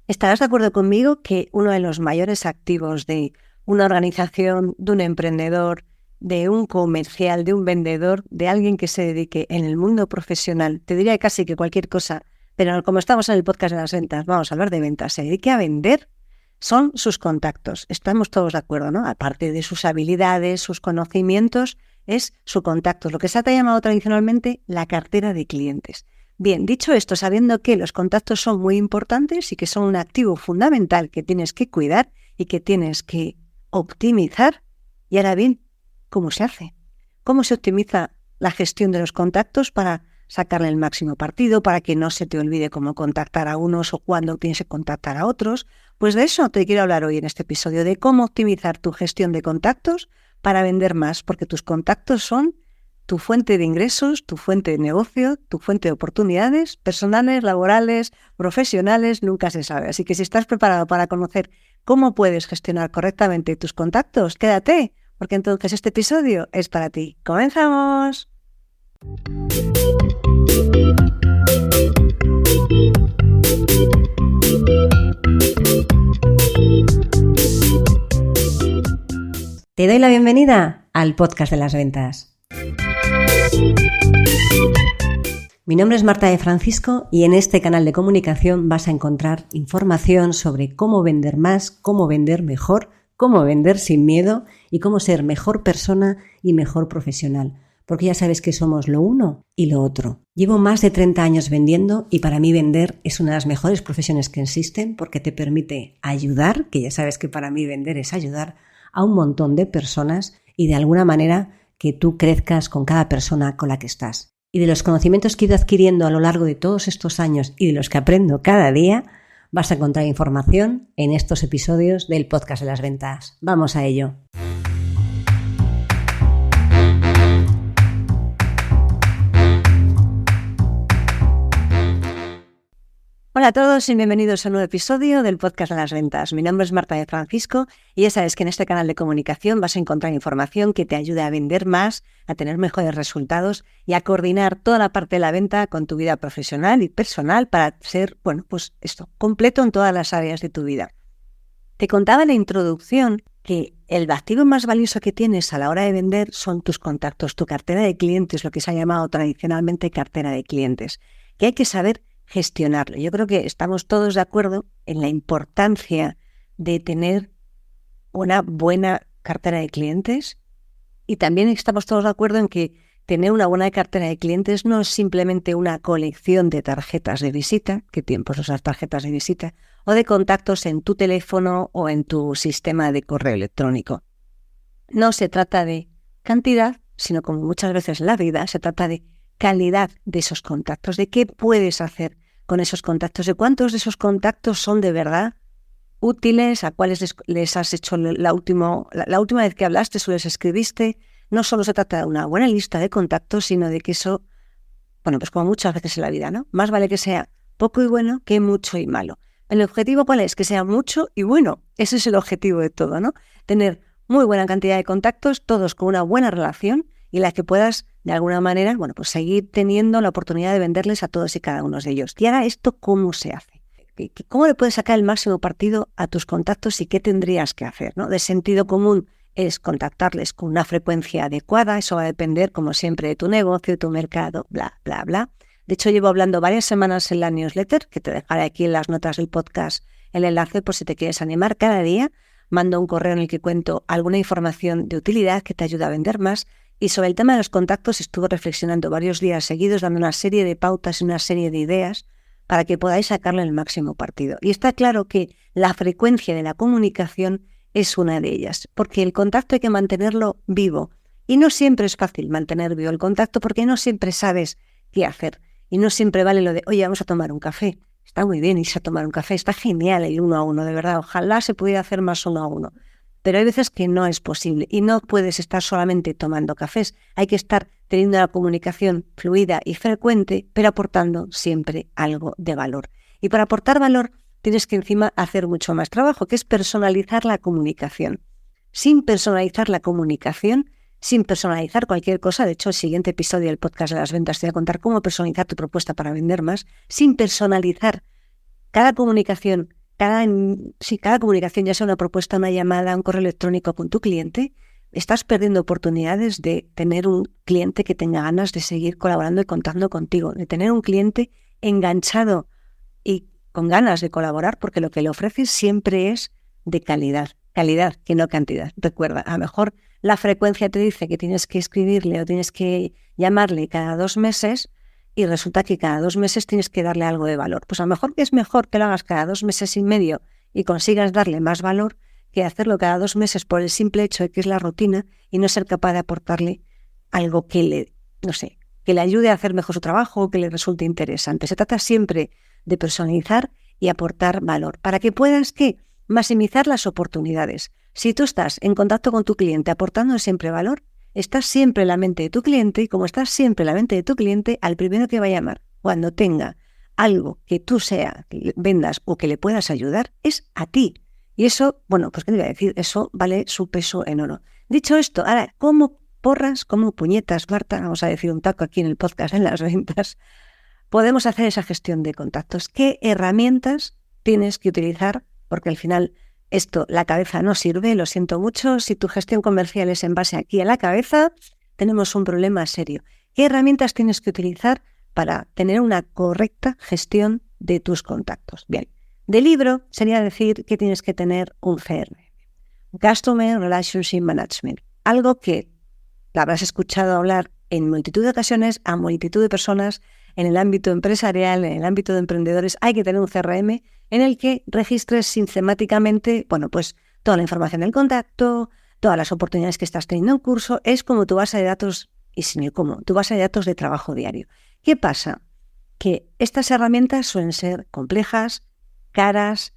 Estarás de acuerdo conmigo que uno de los mayores activos de una organización, de un emprendedor, de un comercial, de un vendedor, de alguien que se dedique en el mundo profesional, te diría casi que cualquier cosa, pero como estamos en el podcast de las ventas, vamos a hablar de ventas, se dedique a vender, son sus contactos. Estamos todos de acuerdo, ¿no? Aparte de sus habilidades, sus conocimientos, es su contacto, lo que se ha llamado tradicionalmente la cartera de clientes. Bien, dicho esto, sabiendo que los contactos son muy importantes y que son un activo fundamental que tienes que cuidar y que tienes que optimizar, y ahora bien, ¿cómo se hace? ¿Cómo se optimiza la gestión de los contactos para sacarle el máximo partido, para que no se te olvide cómo contactar a unos o cuándo tienes que contactar a otros? Pues de eso te quiero hablar hoy en este episodio, de cómo optimizar tu gestión de contactos para vender más, porque tus contactos son tu fuente de ingresos, tu fuente de negocio, tu fuente de oportunidades personales, laborales, profesionales, nunca se sabe. Así que si estás preparado para conocer cómo puedes gestionar correctamente tus contactos, quédate, porque entonces este episodio es para ti. ¡Comenzamos! Te doy la bienvenida al podcast de las ventas. Mi nombre es Marta de Francisco y en este canal de comunicación vas a encontrar información sobre cómo vender más, cómo vender mejor, cómo vender sin miedo y cómo ser mejor persona y mejor profesional. Porque ya sabes que somos lo uno y lo otro. Llevo más de 30 años vendiendo y para mí vender es una de las mejores profesiones que existen porque te permite ayudar, que ya sabes que para mí vender es ayudar a un montón de personas y de alguna manera que tú crezcas con cada persona con la que estás. Y de los conocimientos que he ido adquiriendo a lo largo de todos estos años y de los que aprendo cada día, vas a encontrar información en estos episodios del podcast de las ventas. ¡Vamos a ello! Hola a todos y bienvenidos a un nuevo episodio del podcast de las ventas. Mi nombre es Marta de Francisco y ya sabes que en este canal de comunicación vas a encontrar información que te ayude a vender más, a tener mejores resultados y a coordinar toda la parte de la venta con tu vida profesional y personal para ser, completo en todas las áreas de tu vida. Te contaba en la introducción que el activo más valioso que tienes a la hora de vender son tus contactos, tu cartera de clientes, lo que se ha llamado tradicionalmente cartera de clientes, que hay que saber gestionarlo. Yo creo que estamos todos de acuerdo en la importancia de tener una buena cartera de clientes y también estamos todos de acuerdo en que tener una buena cartera de clientes no es simplemente una colección de tarjetas de visita, que tiempos usar tarjetas de visita, o de contactos en tu teléfono o en tu sistema de correo electrónico. No se trata de cantidad, sino como muchas veces en la vida, se trata de calidad de esos contactos, de qué puedes hacer con esos contactos, de cuántos de esos contactos son de verdad útiles, a cuáles les has hecho la última vez que hablaste o les escribiste. No solo se trata de una buena lista de contactos, sino de que eso, pues como muchas veces en la vida, ¿no? Más vale que sea poco y bueno que mucho y malo. ¿El objetivo cuál es? Que sea mucho y bueno. Ese es el objetivo de todo, ¿no? Tener muy buena cantidad de contactos, todos con una buena relación y la que puedas, de alguna manera, seguir teniendo la oportunidad de venderles a todos y cada uno de ellos. Y ahora, ¿esto cómo se hace? ¿Cómo le puedes sacar el máximo partido a tus contactos y qué tendrías que hacer, ¿no? De sentido común es contactarles con una frecuencia adecuada. Eso va a depender, como siempre, de tu negocio, tu mercado, bla, bla, bla. De hecho, llevo hablando varias semanas en la newsletter, que te dejaré aquí en las notas del podcast el enlace por si te quieres animar. Cada día mando un correo en el que cuento alguna información de utilidad que te ayuda a vender más. Y sobre el tema de los contactos estuve reflexionando varios días seguidos, dando una serie de pautas y una serie de ideas para que podáis sacarle el máximo partido. Y está claro que la frecuencia de la comunicación es una de ellas, porque el contacto hay que mantenerlo vivo. Y no siempre es fácil mantener vivo el contacto porque no siempre sabes qué hacer. Y no siempre vale lo de, oye, vamos a tomar un café. Está muy bien irse a tomar un café, está genial el 1 a 1, de verdad. Ojalá se pudiera hacer más 1 a 1. Pero hay veces que no es posible y no puedes estar solamente tomando cafés. Hay que estar teniendo una comunicación fluida y frecuente, pero aportando siempre algo de valor. Y para aportar valor tienes que encima hacer mucho más trabajo, que es personalizar la comunicación. Sin personalizar la comunicación, sin personalizar cualquier cosa, de hecho el siguiente episodio del podcast de las ventas te voy a contar cómo personalizar tu propuesta para vender más, sin personalizar cada comunicación cada comunicación, ya sea una propuesta, una llamada, un correo electrónico con tu cliente, estás perdiendo oportunidades de tener un cliente que tenga ganas de seguir colaborando y contando contigo, de tener un cliente enganchado y con ganas de colaborar, porque lo que le ofreces siempre es de calidad que no cantidad. Recuerda, a lo mejor la frecuencia te dice que tienes que escribirle o tienes que llamarle cada 2 meses y resulta que cada 2 meses tienes que darle algo de valor. Pues a lo mejor es mejor que lo hagas cada 2 meses y medio y consigas darle más valor que hacerlo cada 2 meses por el simple hecho de que es la rutina y no ser capaz de aportarle algo que le ayude a hacer mejor su trabajo o que le resulte interesante. Se trata siempre de personalizar y aportar valor para que puedas maximizar las oportunidades. Si tú estás en contacto con tu cliente aportando siempre valor, estás siempre en la mente de tu cliente y como estás siempre en la mente de tu cliente, al primero que va a llamar cuando tenga algo que tú que vendas o que le puedas ayudar, es a ti. Y eso, bueno, pues qué te voy a decir, eso vale su peso en oro. Dicho esto, ahora, ¿cómo puñetas, Marta, vamos a decir un taco aquí en el podcast en las ventas, podemos hacer esa gestión de contactos? ¿Qué herramientas tienes que utilizar? Porque al final la cabeza no sirve, lo siento mucho. Si tu gestión comercial es en base aquí a la cabeza, tenemos un problema serio. ¿Qué herramientas tienes que utilizar para tener una correcta gestión de tus contactos? Bien, de libro sería decir que tienes que tener un CRM, Customer Relationship Management, algo que la habrás escuchado hablar en multitud de ocasiones a multitud de personas en el ámbito empresarial, en el ámbito de emprendedores. Hay que tener un CRM en el que registres sistemáticamente, pues toda la información del contacto, todas las oportunidades que estás teniendo en curso. Es como tu base de datos, y sin el cómo, tu base de datos de trabajo diario. ¿Qué pasa? Que estas herramientas suelen ser complejas, caras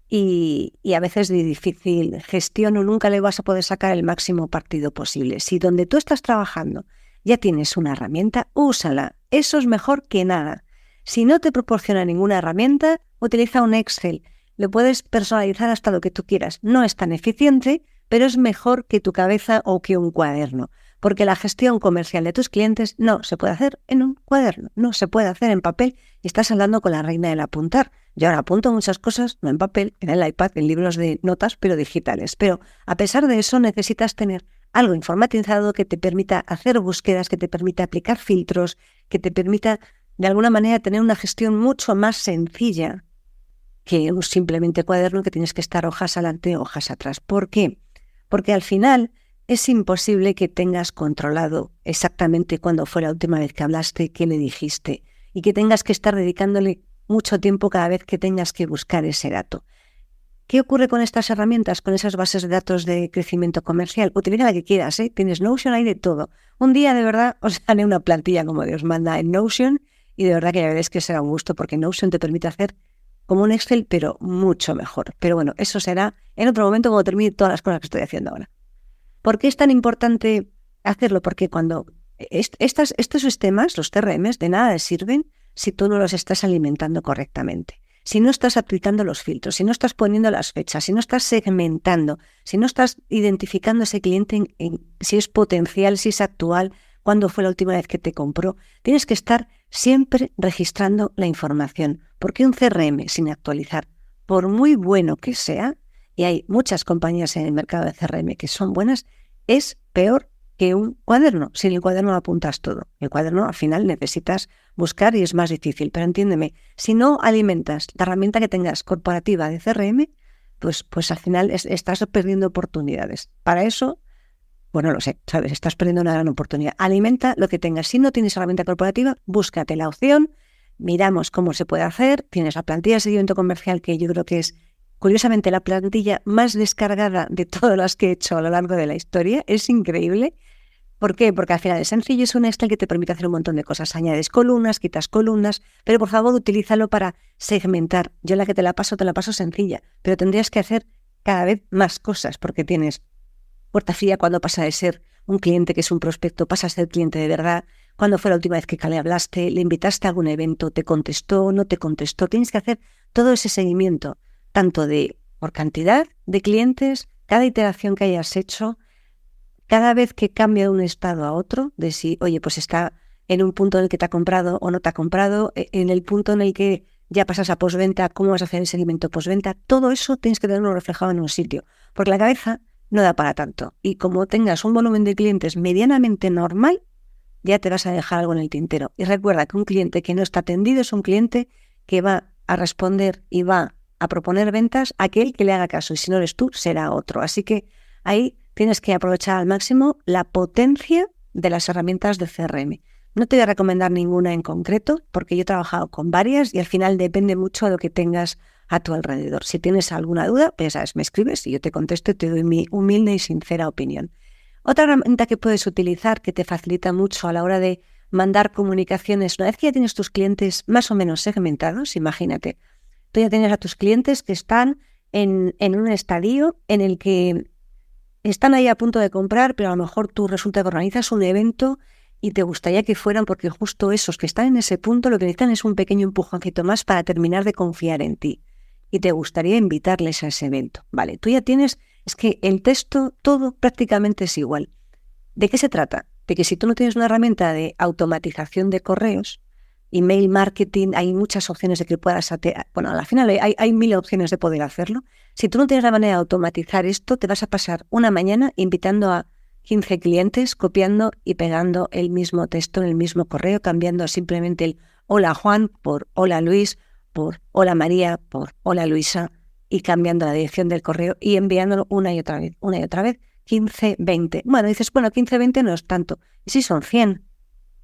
y a veces de difícil gestión o nunca le vas a poder sacar el máximo partido posible. Si donde tú estás trabajando ya tienes una herramienta, úsala. Eso es mejor que nada. Si no te proporciona ninguna herramienta, utiliza un Excel. Lo puedes personalizar hasta lo que tú quieras. No es tan eficiente, pero es mejor que tu cabeza o que un cuaderno. Porque la gestión comercial de tus clientes no se puede hacer en un cuaderno, no se puede hacer en papel. Y estás hablando con la reina del apuntar. Yo ahora apunto muchas cosas, no en papel, en el iPad, en libros de notas, pero digitales. Pero a pesar de eso necesitas tener algo informatizado que te permita hacer búsquedas, que te permita aplicar filtros, que te permita de alguna manera tener una gestión mucho más sencilla que un simplemente cuaderno que tienes que estar hojas adelante, hojas atrás. ¿Por qué? Porque al final es imposible que tengas controlado exactamente cuándo fue la última vez que hablaste, qué le dijiste y que tengas que estar dedicándole mucho tiempo cada vez que tengas que buscar ese dato. ¿Qué ocurre con estas herramientas, con esas bases de datos de crecimiento comercial? Utiliza la que quieras, ¿eh? Tienes Notion, hay de todo. Un día de verdad os haré una plantilla como Dios manda en Notion y de verdad que ya veréis que será un gusto porque Notion te permite hacer como un Excel, pero mucho mejor. Pero bueno, eso será en otro momento cuando termine todas las cosas que estoy haciendo ahora. ¿Por qué es tan importante hacerlo? Porque cuando estos sistemas, los CRMs, de nada les sirven si tú no los estás alimentando correctamente. Si no estás aplicando los filtros, si no estás poniendo las fechas, si no estás segmentando, si no estás identificando a ese cliente si es potencial, si es actual, cuándo fue la última vez que te compró, tienes que estar siempre registrando la información. Porque un CRM sin actualizar, por muy bueno que sea, y hay muchas compañías en el mercado de CRM que son buenas, es peor que un cuaderno. Sin el cuaderno lo apuntas todo. El cuaderno al final necesitas buscar y es más difícil. Pero entiéndeme, si no alimentas la herramienta que tengas corporativa de CRM, pues al final estás perdiendo oportunidades. Para eso, bueno, lo sé, sabes, estás perdiendo una gran oportunidad. Alimenta lo que tengas. Si no tienes herramienta corporativa, búscate la opción, miramos cómo se puede hacer. Tienes la plantilla de seguimiento comercial, que yo creo que es curiosamente la plantilla más descargada de todas las que he hecho a lo largo de la historia. Es increíble. ¿Por qué? Porque al final es sencillo, es un Excel que te permite hacer un montón de cosas. Añades columnas, quitas columnas, pero por favor utilízalo para segmentar. Yo la que te la paso sencilla, pero tendrías que hacer cada vez más cosas porque tienes puerta fría cuando pasa de ser un cliente que es un prospecto, pasa a ser cliente de verdad. Cuando fue la última vez que le hablaste, le invitaste a algún evento, te contestó, no te contestó. Tienes que hacer todo ese seguimiento, tanto por cantidad de clientes, cada iteración que hayas hecho, cada vez que cambia de un estado a otro, de si, oye, pues está en un punto en el que te ha comprado o no te ha comprado, en el punto en el que ya pasas a postventa, cómo vas a hacer el seguimiento postventa, todo eso tienes que tenerlo reflejado en un sitio, porque la cabeza no da para tanto. Y como tengas un volumen de clientes medianamente normal, ya te vas a dejar algo en el tintero. Y recuerda que un cliente que no está atendido es un cliente que va a responder y va a proponer ventas a aquel que le haga caso. Y si no eres tú, será otro. Así que ahí tienes que aprovechar al máximo la potencia de las herramientas de CRM. No te voy a recomendar ninguna en concreto, porque yo he trabajado con varias y al final depende mucho de lo que tengas a tu alrededor. Si tienes alguna duda, pues ya sabes, me escribes y yo te contesto y te doy mi humilde y sincera opinión. Otra herramienta que puedes utilizar que te facilita mucho a la hora de mandar comunicaciones, una vez que ya tienes tus clientes más o menos segmentados, imagínate, tú ya tienes a tus clientes que están en un estadio en el que están ahí a punto de comprar, pero a lo mejor tú resulta que organizas un evento y te gustaría que fueran, porque justo esos que están en ese punto lo que necesitan es un pequeño empujoncito más para terminar de confiar en ti. Y te gustaría invitarles a ese evento. Vale, tú ya tienes, es que el texto, todo prácticamente es igual. ¿De qué se trata? De que si tú no tienes una herramienta de automatización de correos, email marketing, hay muchas opciones de que puedas hacer. Bueno, al final hay 1000 opciones de poder hacerlo. Si tú no tienes la manera de automatizar esto, te vas a pasar una mañana invitando a 15 clientes, copiando y pegando el mismo texto en el mismo correo, cambiando simplemente el hola Juan por hola Luis, por hola María, por hola Luisa, y cambiando la dirección del correo y enviándolo una y otra vez, 15, 20. Bueno, dices, bueno, 15, 20 no es tanto. ¿Y si son 100?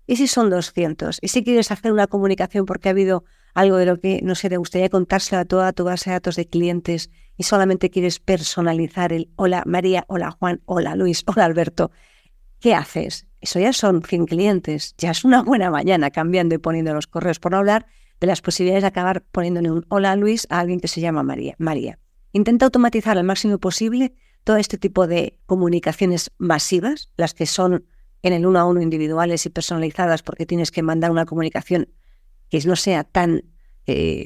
¿Y si son 200? ¿Y si quieres hacer una comunicación porque ha habido algo de lo que, no sé, te gustaría contárselo a toda tu base de datos de clientes y solamente quieres personalizar el hola María, hola Juan, hola Luis, hola Alberto? ¿Qué haces? Eso ya son 100 clientes, ya es una buena mañana cambiando y poniendo los correos, por no hablar de las posibilidades de acabar poniéndole un hola Luis a alguien que se llama María. Intenta automatizar al máximo posible todo este tipo de comunicaciones masivas, las que son en el 1 a 1 individuales y personalizadas porque tienes que mandar una comunicación que no sea tan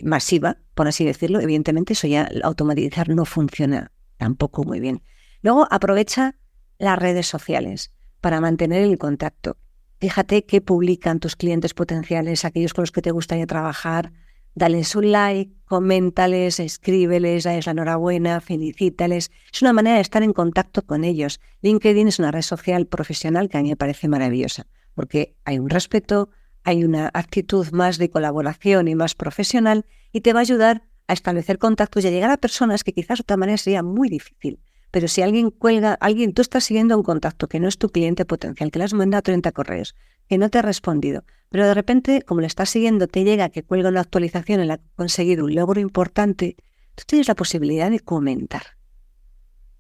masiva, por así decirlo. Evidentemente eso ya automatizar no funciona tampoco muy bien. Luego aprovecha las redes sociales para mantener el contacto. Fíjate qué publican tus clientes potenciales, aquellos con los que te gustaría trabajar. Dales un like, coméntales, escríbeles, dales la enhorabuena, felicítales. Es una manera de estar en contacto con ellos. LinkedIn es una red social profesional que a mí me parece maravillosa, porque hay un respeto, hay una actitud más de colaboración y más profesional y te va a ayudar a establecer contactos y a llegar a personas que quizás de otra manera sería muy difícil. Pero si alguien cuelga, tú estás siguiendo a un contacto que no es tu cliente potencial, que le has mandado 30 correos, que no te ha respondido, pero de repente, como le estás siguiendo, te llega que cuelga una actualización en la que ha conseguido un logro importante, tú tienes la posibilidad de comentar.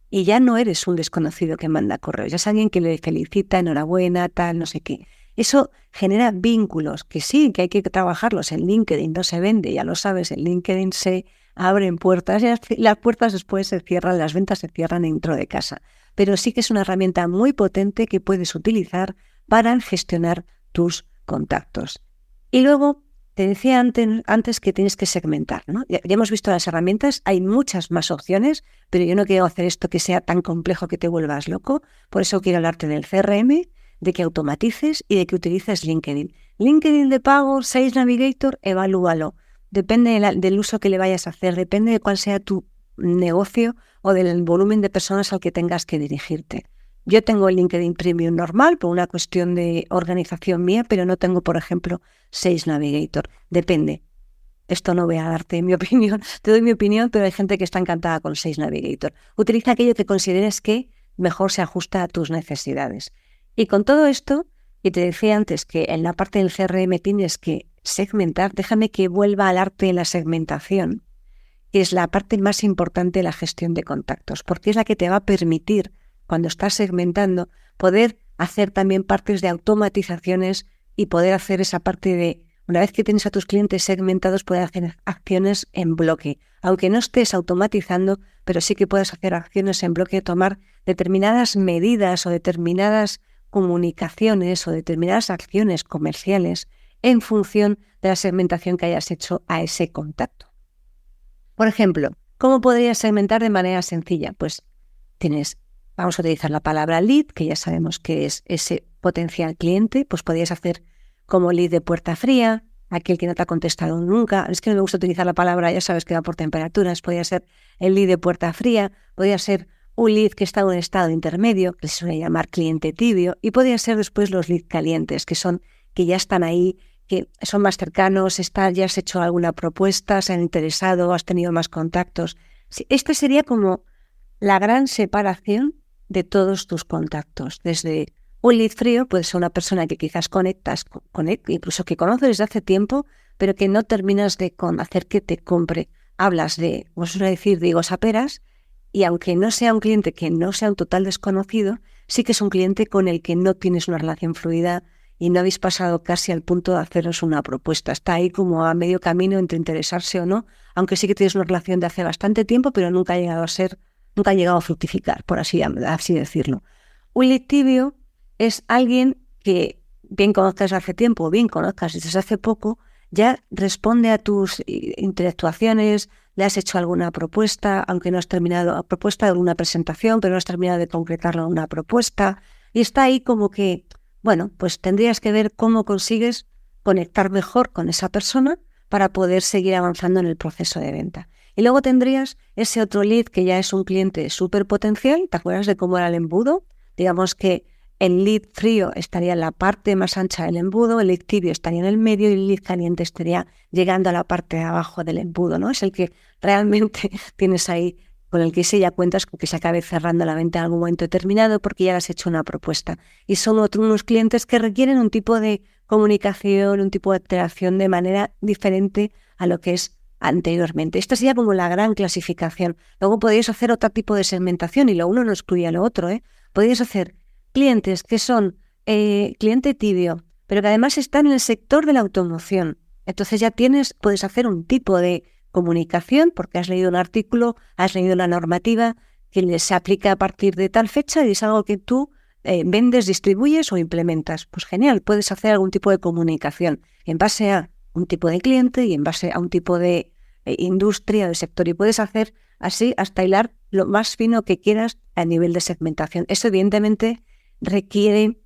Y ya no eres un desconocido que manda correos, ya es alguien que le felicita, enhorabuena, tal, no sé qué. Eso genera vínculos, que sí, que hay que trabajarlos. En LinkedIn no se vende, ya lo sabes, en LinkedIn se abren puertas y las puertas después se cierran, las ventas se cierran dentro de casa. Pero sí que es una herramienta muy potente que puedes utilizar para gestionar tus contactos. Y luego, te decía antes que tienes que segmentar, ¿no? Ya hemos visto las herramientas, hay muchas más opciones, pero yo no quiero hacer esto que sea tan complejo que te vuelvas loco. Por eso quiero hablarte del CRM, de que automatices y de que utilices LinkedIn. LinkedIn de pago, Sales Navigator, evalúalo. Depende del uso que le vayas a hacer, depende de cuál sea tu negocio o del volumen de personas al que tengas que dirigirte. Yo tengo el LinkedIn Premium normal por una cuestión de organización mía, pero no tengo, por ejemplo, Sales Navigator. Depende. Esto no voy a darte mi opinión, te doy mi opinión, pero hay gente que está encantada con Sales Navigator. Utiliza aquello que consideres que mejor se ajusta a tus necesidades. Y con todo esto, y te decía antes que en la parte del CRM tienes que segmentar, déjame que vuelva al arte de la segmentación, que es la parte más importante de la gestión de contactos, porque es la que te va a permitir, cuando estás segmentando, poder hacer también partes de automatizaciones y poder hacer esa parte de, una vez que tienes a tus clientes segmentados, poder hacer acciones en bloque. Aunque no estés automatizando, pero sí que puedes hacer acciones en bloque, tomar determinadas medidas o determinadas comunicaciones o determinadas acciones comerciales en función de la segmentación que hayas hecho a ese contacto. Por ejemplo, ¿cómo podrías segmentar de manera sencilla? Pues vamos a utilizar la palabra lead, que ya sabemos que es ese potencial cliente, pues podrías hacer como lead de puerta fría, aquel que no te ha contestado nunca. Es que no me gusta utilizar la palabra, ya sabes que va por temperaturas. Podría ser el lead de puerta fría, podría ser un lead que está en un estado intermedio, que se suele llamar cliente tibio, y podría ser después los leads calientes, que ya están ahí, que son más cercanos, ya has hecho alguna propuesta, se han interesado, has tenido más contactos. Sí, este sería como la gran separación de todos tus contactos. Desde un lead frío puede ser una persona que quizás conectas con él, incluso que conoces desde hace tiempo, pero que no terminas de hacer que te compre. Hablas de, como suele decir, de higos a peras, y aunque no sea un cliente que no sea un total desconocido, sí que es un cliente con el que no tienes una relación fluida y no habéis pasado casi al punto de haceros una propuesta. Está ahí como a medio camino entre interesarse o no, aunque sí que tienes una relación de hace bastante tiempo, pero nunca ha llegado a fructificar, por así decirlo. Un lead tibio es alguien que bien conozcas desde hace tiempo o bien conozcas desde hace poco, ya responde a tus interactuaciones, le has hecho alguna propuesta, aunque no has terminado, propuesta de alguna presentación, pero no has terminado de concretarlo en una propuesta, y está ahí como que, bueno, pues tendrías que ver cómo consigues conectar mejor con esa persona para poder seguir avanzando en el proceso de venta. Y luego tendrías ese otro lead que ya es un cliente súper potencial. ¿Te acuerdas de cómo era el embudo? Digamos que el lead frío estaría en la parte más ancha del embudo, el lead tibio estaría en el medio y el lead caliente estaría llegando a la parte de abajo del embudo, ¿no? Es el que realmente tienes ahí, con el que sí ya cuentas con que se acabe cerrando la venta en algún momento determinado porque ya le has hecho una propuesta. Y son unos clientes que requieren un tipo de comunicación, un tipo de interacción de manera diferente a lo que es anteriormente. Esta sería como la gran clasificación. Luego podéis hacer otro tipo de segmentación y lo uno no excluye a lo otro, ¿eh? Podéis hacer clientes que son cliente tibio, pero que además están en el sector de la automoción. Entonces ya puedes hacer un tipo de comunicación porque has leído un artículo, has leído la normativa que se aplica a partir de tal fecha y es algo que tú vendes, distribuyes o implementas. Pues genial, puedes hacer algún tipo de comunicación en base a un tipo de cliente y en base a un tipo de industria o de sector. Y puedes hacer así hasta hilar lo más fino que quieras a nivel de segmentación. Eso evidentemente requiere,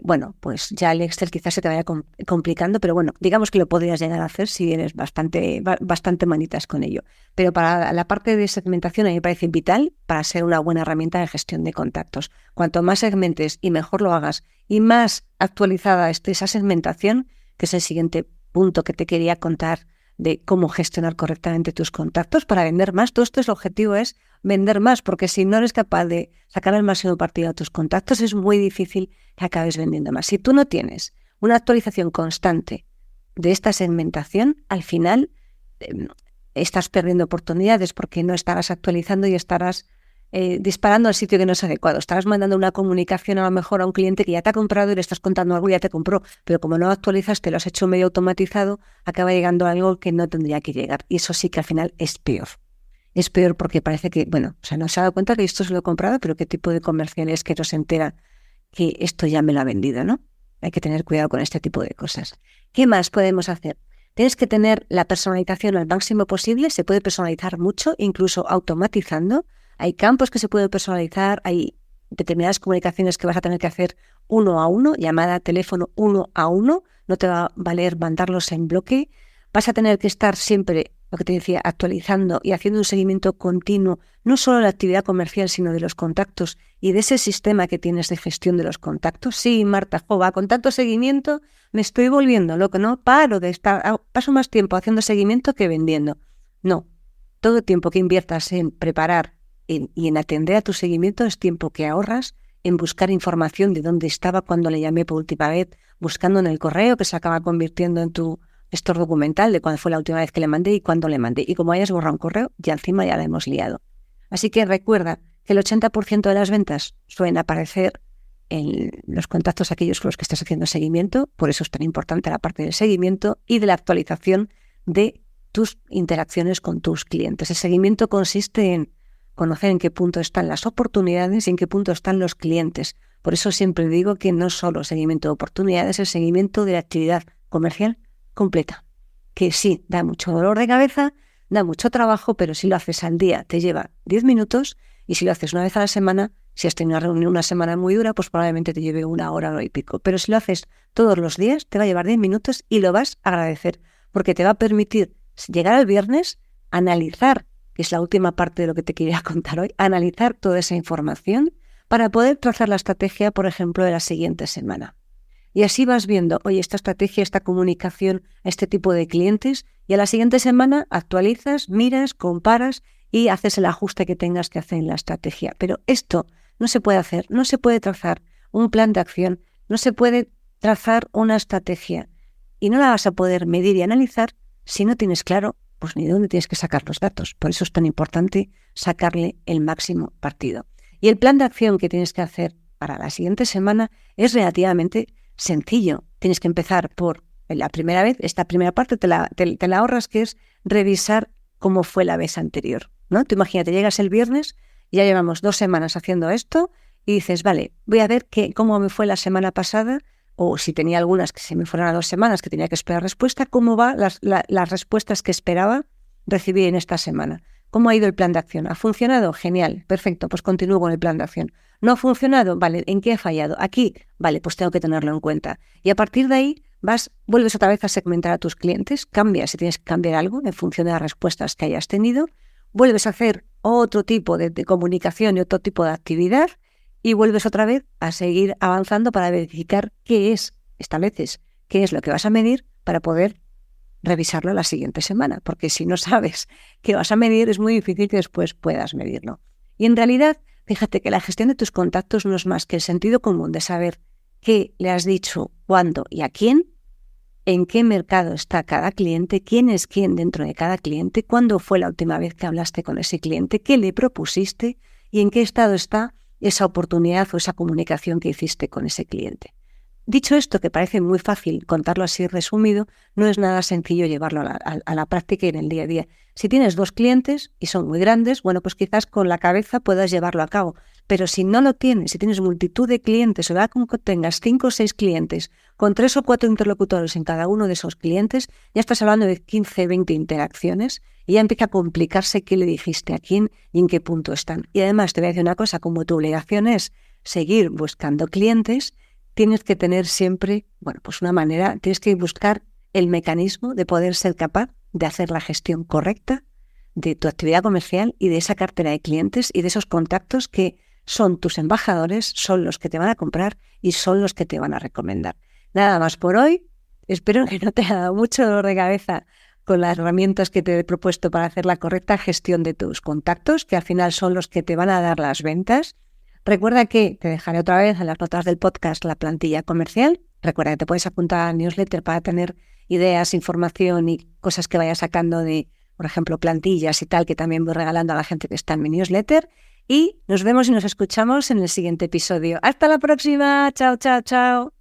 bueno, pues ya el Excel quizás se te vaya complicando, pero bueno, digamos que lo podrías llegar a hacer si eres bastante manitas con ello. Pero para la parte de segmentación a mí me parece vital para ser una buena herramienta de gestión de contactos. Cuanto más segmentes y mejor lo hagas y más actualizada esté esa segmentación, que es el siguiente punto que te quería contar de cómo gestionar correctamente tus contactos para vender más. Todo esto el objetivo es vender más, porque si no eres capaz de sacar el máximo partido a tus contactos, es muy difícil que acabes vendiendo más. Si tú no tienes una actualización constante de esta segmentación, al final estás perdiendo oportunidades porque no estarás actualizando y estarás disparando al sitio que no es adecuado. Estarás mandando una comunicación a lo mejor a un cliente que ya te ha comprado y le estás contando algo y ya te compró, pero como no actualizas, te lo has hecho medio automatizado, acaba llegando a algo que no tendría que llegar. Y eso sí que al final es peor. Es peor porque parece que, bueno, o sea, no se ha dado cuenta que esto se lo he comprado, pero qué tipo de comercial es que no se entera que esto ya me lo ha vendido, ¿no? Hay que tener cuidado con este tipo de cosas. ¿Qué más podemos hacer? Tienes que tener la personalización al máximo posible. Se puede personalizar mucho, incluso automatizando. Hay campos que se pueden personalizar, hay determinadas comunicaciones que vas a tener que hacer uno a uno, llamada, teléfono, uno a uno. No te va a valer mandarlos en bloque. Vas a tener que estar siempre, lo que te decía, actualizando y haciendo un seguimiento continuo, no solo de la actividad comercial, sino de los contactos y de ese sistema que tienes de gestión de los contactos. Sí, Marta, va con tanto seguimiento me estoy volviendo loco, no paro de estar, paso más tiempo haciendo seguimiento que vendiendo. No, todo el tiempo que inviertas en preparar y en atender a tu seguimiento es tiempo que ahorras en buscar información de dónde estaba cuando le llamé por última vez, buscando en el correo que se acaba convirtiendo en tu gestor documental de cuándo fue la última vez que le mandé y cuándo le mandé. Y como hayas borrado un correo, ya encima ya la hemos liado. Así que recuerda que el 80% de las ventas suelen aparecer en los contactos aquellos con los que estás haciendo seguimiento. Por eso es tan importante la parte del seguimiento y de la actualización de tus interacciones con tus clientes. El seguimiento consiste en conocer en qué punto están las oportunidades y en qué punto están los clientes. Por eso siempre digo que no solo seguimiento de oportunidades, el seguimiento de la actividad comercial completa, que sí, da mucho dolor de cabeza, da mucho trabajo, pero si lo haces al día te lleva 10 minutos y si lo haces una vez a la semana Si has tenido una reunión una semana muy dura, pues probablemente te lleve 1 hora y pico. Pero si lo haces todos los días, te va a llevar 10 minutos y lo vas a agradecer, porque te va a permitir llegar al viernes, analizar, que es la última parte de lo que te quería contar hoy, analizar toda esa información para poder trazar la estrategia, por ejemplo, de la siguiente semana. Y así vas viendo, oye, esta estrategia, esta comunicación a este tipo de clientes, y a la siguiente semana actualizas, miras, comparas y haces el ajuste que tengas que hacer en la estrategia. Pero esto no se puede hacer, no se puede trazar un plan de acción, no se puede trazar una estrategia y no la vas a poder medir y analizar si no tienes claro pues ni de dónde tienes que sacar los datos. Por eso es tan importante sacarle el máximo partido. Y el plan de acción que tienes que hacer para la siguiente semana es relativamente sencillo. Tienes que empezar por la primera vez, esta primera parte te la ahorras, que es revisar cómo fue la vez anterior, ¿no? Tú imagínate, llegas el viernes, ya llevamos 2 semanas haciendo esto y dices, vale, voy a ver cómo me fue la semana pasada, o si tenía algunas que se me fueron a 2 semanas que tenía que esperar respuesta, cómo van las respuestas que esperaba recibir en esta semana. ¿Cómo ha ido el plan de acción? ¿Ha funcionado? Genial, perfecto, pues continúo con el plan de acción. ¿No ha funcionado? Vale, ¿en qué he fallado? Aquí, vale, pues tengo que tenerlo en cuenta. Y a partir de ahí vuelves otra vez a segmentar a tus clientes, cambias si tienes que cambiar algo en función de las respuestas que hayas tenido, vuelves a hacer otro tipo de comunicación y otro tipo de actividad y vuelves otra vez a seguir avanzando para verificar estableces qué es lo que vas a medir para poder revisarlo la siguiente semana, porque si no sabes qué vas a medir es muy difícil que después puedas medirlo. Y en realidad, fíjate que la gestión de tus contactos no es más que el sentido común de saber qué le has dicho, cuándo y a quién, en qué mercado está cada cliente, quién es quién dentro de cada cliente, cuándo fue la última vez que hablaste con ese cliente, qué le propusiste y en qué estado está esa oportunidad o esa comunicación que hiciste con ese cliente. Dicho esto, que parece muy fácil contarlo así resumido, no es nada sencillo llevarlo a la práctica y en el día a día. Si tienes 2 clientes y son muy grandes, bueno, pues quizás con la cabeza puedas llevarlo a cabo. Pero si no lo tienes, si tienes multitud de clientes, o da como que tengas 5 o 6 clientes, con 3 o 4 interlocutores en cada uno de esos clientes, ya estás hablando de 15, 20 interacciones y ya empieza a complicarse qué le dijiste a quién y en qué punto están. Y además te voy a decir una cosa, como tu obligación es seguir buscando clientes, tienes que tener siempre, pues una manera, tienes que buscar el mecanismo de poder ser capaz de hacer la gestión correcta de tu actividad comercial y de esa cartera de clientes y de esos contactos que son tus embajadores, son los que te van a comprar y son los que te van a recomendar. Nada más por hoy. Espero que no te haya dado mucho dolor de cabeza con las herramientas que te he propuesto para hacer la correcta gestión de tus contactos, que al final son los que te van a dar las ventas. Recuerda que te dejaré otra vez en las notas del podcast la plantilla comercial. Recuerda que te puedes apuntar al newsletter para tener ideas, información y cosas que vaya sacando de, por ejemplo, plantillas y tal, que también voy regalando a la gente que está en mi newsletter. Y nos vemos y nos escuchamos en el siguiente episodio. ¡Hasta la próxima! ¡Chao, chao, chao!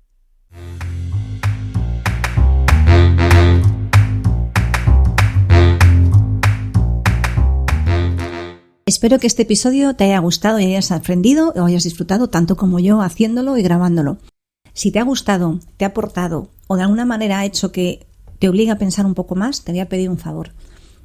Espero que este episodio te haya gustado y hayas aprendido o hayas disfrutado tanto como yo haciéndolo y grabándolo. Si te ha gustado, te ha aportado o de alguna manera ha hecho que te obligue a pensar un poco más, te voy a pedir un favor.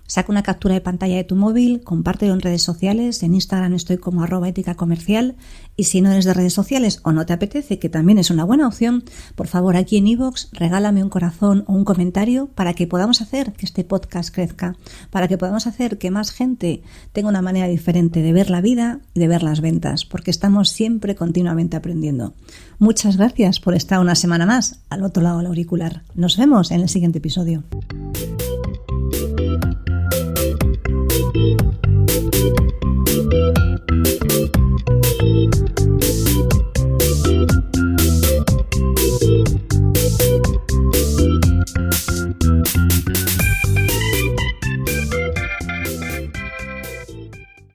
Saca una captura de pantalla de tu móvil, compártelo en redes sociales, en Instagram estoy como @éticacomercial y si no eres de redes sociales o no te apetece, que también es una buena opción, por favor aquí en iVoox regálame un corazón o un comentario para que podamos hacer que este podcast crezca, para que podamos hacer que más gente tenga una manera diferente de ver la vida y de ver las ventas, porque estamos siempre continuamente aprendiendo. Muchas gracias por estar una semana más al otro lado del auricular. Nos vemos en el siguiente episodio.